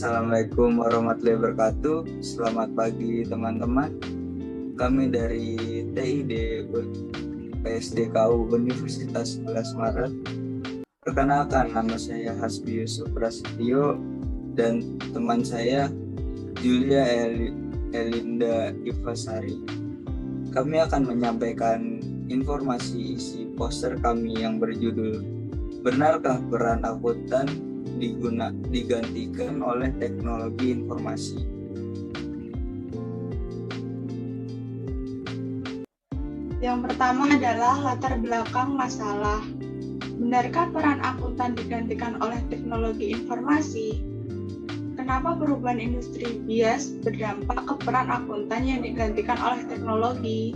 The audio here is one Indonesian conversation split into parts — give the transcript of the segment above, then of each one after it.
Assalamualaikum warahmatullahi wabarakatuh. Selamat pagi teman-teman. Kami dari TID PSDKU Universitas 11 Maret. Perkenalkan, nama saya Hasbi Yusuf Prasetyo dan teman saya Julia Elinda Ivasari. Kami akan menyampaikan informasi isi poster kami yang berjudul "Benarkah peran akuntan digantikan oleh teknologi informasi?" Yang pertama adalah latar belakang masalah. Benarkah peran akuntan digantikan oleh teknologi informasi? Kenapa perubahan industri bias berdampak ke peran akuntan yang digantikan oleh teknologi?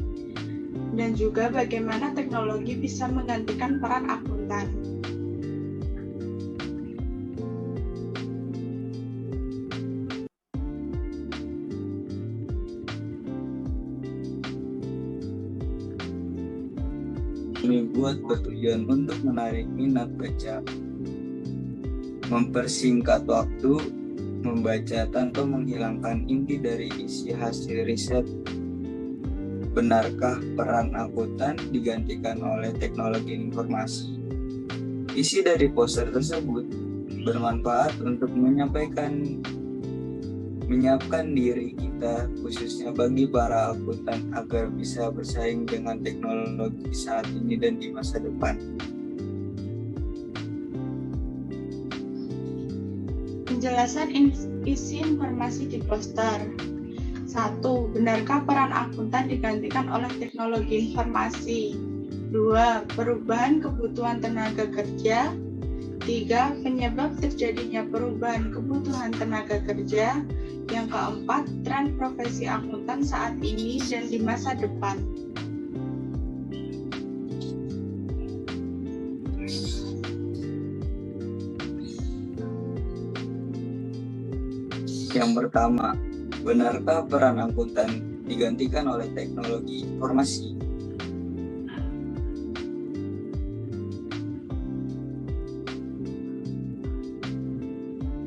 Dan juga bagaimana teknologi bisa menggantikan peran akuntan? Kami buat bertujuan untuk menarik minat baca, mempersingkat waktu membaca tanpa menghilangkan inti dari isi hasil riset. Benarkah peran akuntan digantikan oleh teknologi informasi? Isi dari poster tersebut bermanfaat untuk menyiapkan diri kita, khususnya bagi para akuntan, agar bisa bersaing dengan teknologi saat ini dan di masa depan. Penjelasan isi informasi di poster. 1. Benarkah peran akuntan digantikan oleh teknologi informasi? 2. Perubahan kebutuhan tenaga kerja. 3. Penyebab terjadinya perubahan kebutuhan tenaga kerja. Yang keempat, tren profesi akuntan saat ini dan di masa depan. Yang pertama, benarkah peran akuntan digantikan oleh teknologi informasi?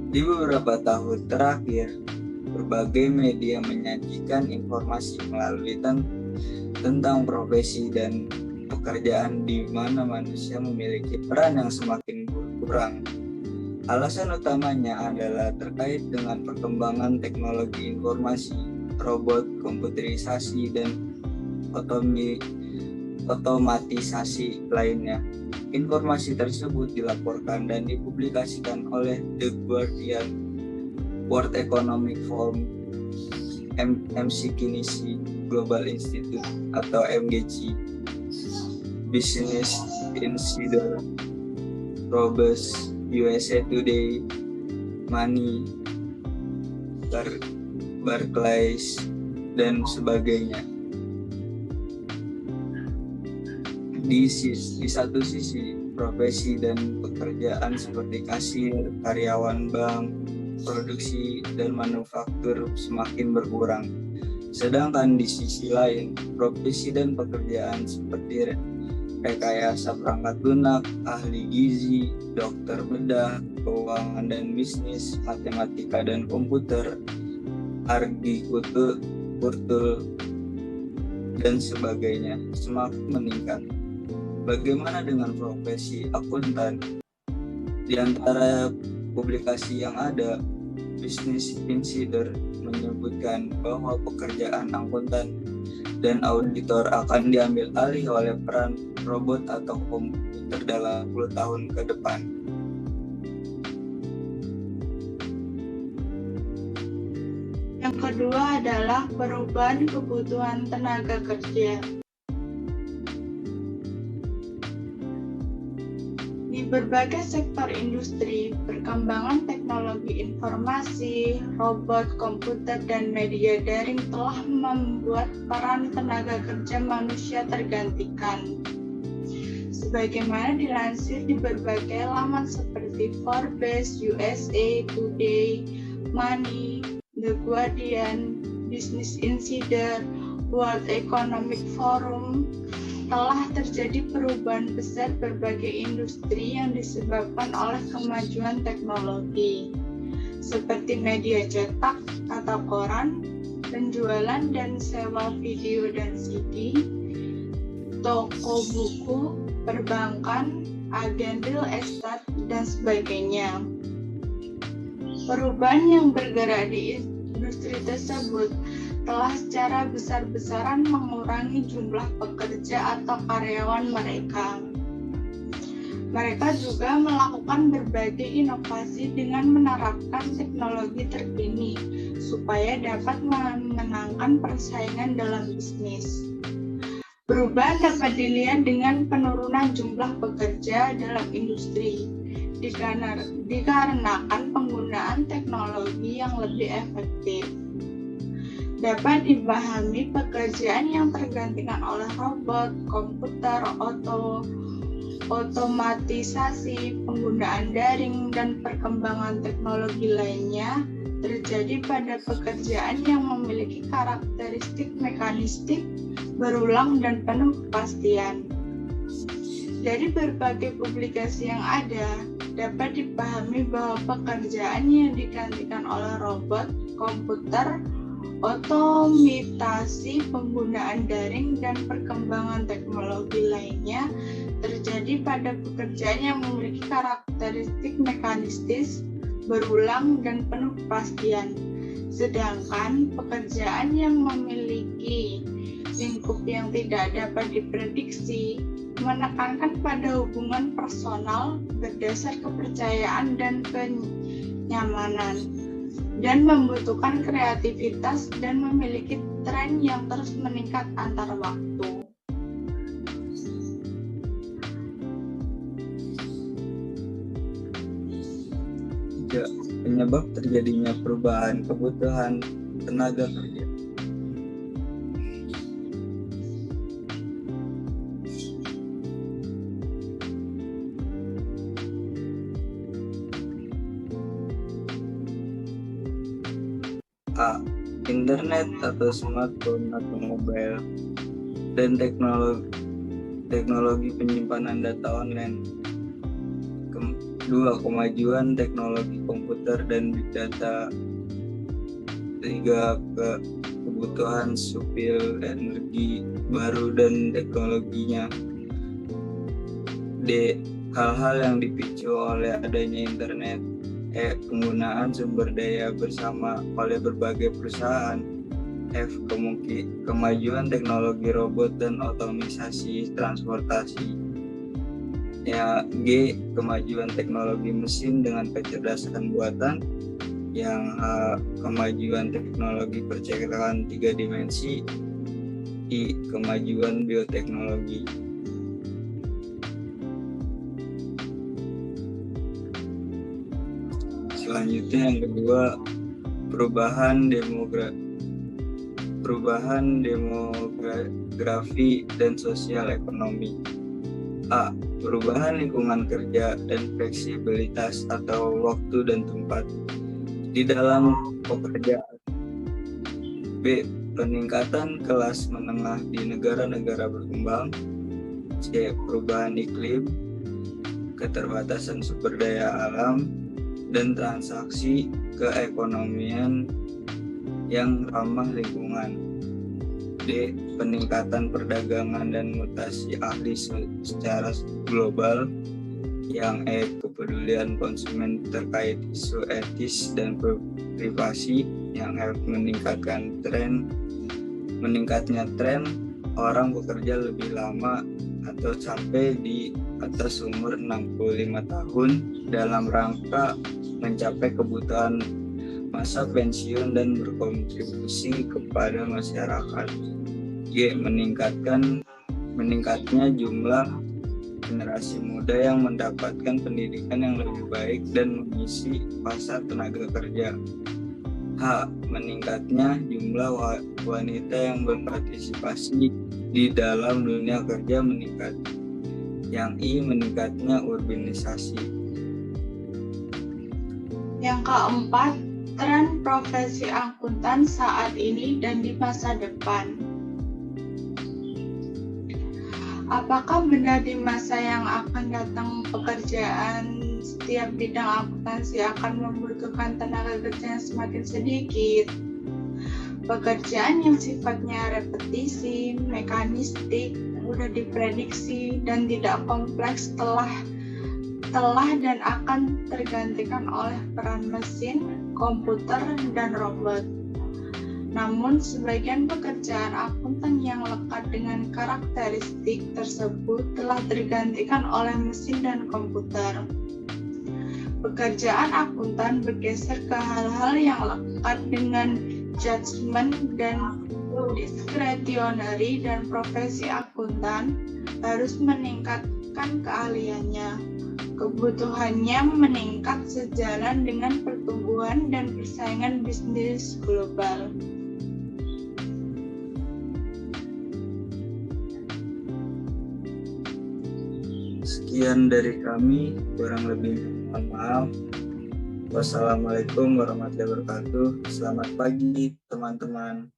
Di beberapa tahun terakhir, berbagai media menyajikan informasi melalui tentang profesi dan pekerjaan di mana manusia memiliki peran yang semakin berkurang. Alasan utamanya adalah terkait dengan perkembangan teknologi informasi, robot, komputerisasi, dan otomatisasi lainnya. Informasi tersebut dilaporkan dan dipublikasikan oleh The Guardian, World Economic Forum, McKinsey Global Institute atau MGC, Business Insider, Forbes, USA Today, Money, Barclays, dan sebagainya. Di satu sisi, profesi dan pekerjaan seperti kasir, karyawan bank, produksi, dan manufaktur semakin berkurang. Sedangkan di sisi lain, profesi dan pekerjaan seperti rekayasa perangkat lunak, ahli gizi, dokter bedah, keuangan dan bisnis, matematika dan komputer, hortikultur, dan sebagainya semakin meningkat. Bagaimana dengan profesi akuntan? Di antara publikasi yang ada, Business Insider menyebutkan bahwa pekerjaan akuntan dan auditor akan diambil alih oleh peran robot atau komputer dalam 10 tahun ke depan. Yang kedua adalah perubahan kebutuhan tenaga kerja. Di berbagai sektor industri, perkembangan teknologi informasi, robot, komputer, dan media daring telah membuat peran tenaga kerja manusia tergantikan. Sebagaimana dilansir di berbagai laman seperti Forbes, USA Today, Money, The Guardian, Business Insider, World Economic Forum, telah terjadi perubahan besar berbagai industri yang disebabkan oleh kemajuan teknologi. seperti media cetak atau koran, penjualan dan sewa video dan CD, toko buku, perbankan, agen real estate, dan sebagainya. Perubahan yang bergerak di industri tersebut telah secara besar-besaran mengurangi jumlah pekerja atau karyawan mereka. Mereka juga melakukan berbagai inovasi dengan menerapkan teknologi terkini supaya dapat memenangkan persaingan dalam bisnis. Perubahan dapat dilihat dengan penurunan jumlah pekerja dalam industri dikarenakan penggunaan teknologi yang lebih efektif. Dapat dipahami pekerjaan yang tergantikan oleh robot, komputer, otomatisasi, penggunaan daring, dan perkembangan teknologi lainnya terjadi pada pekerjaan yang memiliki karakteristik mekanistik, berulang, dan penuh kepastian. Dari berbagai publikasi yang ada, dapat dipahami bahwa pekerjaan yang digantikan oleh robot, komputer, otomatisasi, penggunaan daring, dan perkembangan teknologi lainnya terjadi pada pekerjaan yang memiliki karakteristik mekanistis, berulang, dan penuh kepastian. Sedangkan pekerjaan yang memiliki lingkup yang tidak dapat diprediksi menekankan pada hubungan personal berdasar kepercayaan dan kenyamanan, dan membutuhkan kreativitas dan memiliki tren yang terus meningkat antar waktu. Ya, penyebab terjadinya perubahan kebutuhan tenaga kerja. A. Internet atau smartphone atau mobile dan teknologi penyimpanan data online. 2. Kemajuan teknologi komputer dan big data. 3. Kebutuhan sipil energi baru dan teknologinya. D. Hal-hal yang dipicu oleh adanya internet. E. Penggunaan sumber daya bersama oleh berbagai perusahaan. F. Kemajuan teknologi robot dan otomatisasi transportasi. Ya, G. Kemajuan teknologi mesin dengan kecerdasan buatan. Yang H. Kemajuan teknologi percetakan 3 dimensi. I. Kemajuan bioteknologi. Selanjutnya yang kedua, perubahan demografi dan sosial ekonomi. A. Perubahan lingkungan kerja dan fleksibilitas atau waktu dan tempat di dalam pekerjaan. B. Peningkatan kelas menengah di negara-negara berkembang. C. Perubahan iklim, keterbatasan sumber daya alam, dan transaksi keekonomian yang ramah lingkungan. D. Peningkatan perdagangan dan mutasi ahli secara global. Yang E. Kepedulian konsumen terkait isu etis dan privasi. Yang F. Meningkatnya tren orang bekerja lebih lama atau sampai di atas umur 65 tahun dalam rangka mencapai kebutuhan masa pensiun dan berkontribusi kepada masyarakat. G. Meningkatnya jumlah generasi muda yang mendapatkan pendidikan yang lebih baik dan mengisi pasar tenaga kerja. H. Meningkatnya jumlah wanita yang berpartisipasi di dalam dunia kerja meningkat. Yang I. Meningkatnya urbanisasi. Yang keempat, tren profesi akuntan saat ini dan di masa depan. Apakah benar di masa yang akan datang pekerjaan setiap bidang akuntansi akan membutuhkan tenaga kerja yang semakin sedikit. Pekerjaan yang sifatnya repetisi, mekanistik, mudah diprediksi, dan tidak kompleks telah dan akan tergantikan oleh peran mesin, komputer, dan robot. Namun, sebagian pekerjaan akuntan yang lekat dengan karakteristik tersebut telah tergantikan oleh mesin dan komputer. Pekerjaan akuntan bergeser ke hal-hal yang lekat dengan judgement dan discretionary, dan profesi akuntan harus meningkatkan keahliannya. Kebutuhannya meningkat sejalan dengan pertumbuhan dan persaingan bisnis global. Sekian dari kami, kurang lebih mohon maaf. Wassalamualaikum warahmatullahi wabarakatuh. Selamat pagi teman-teman.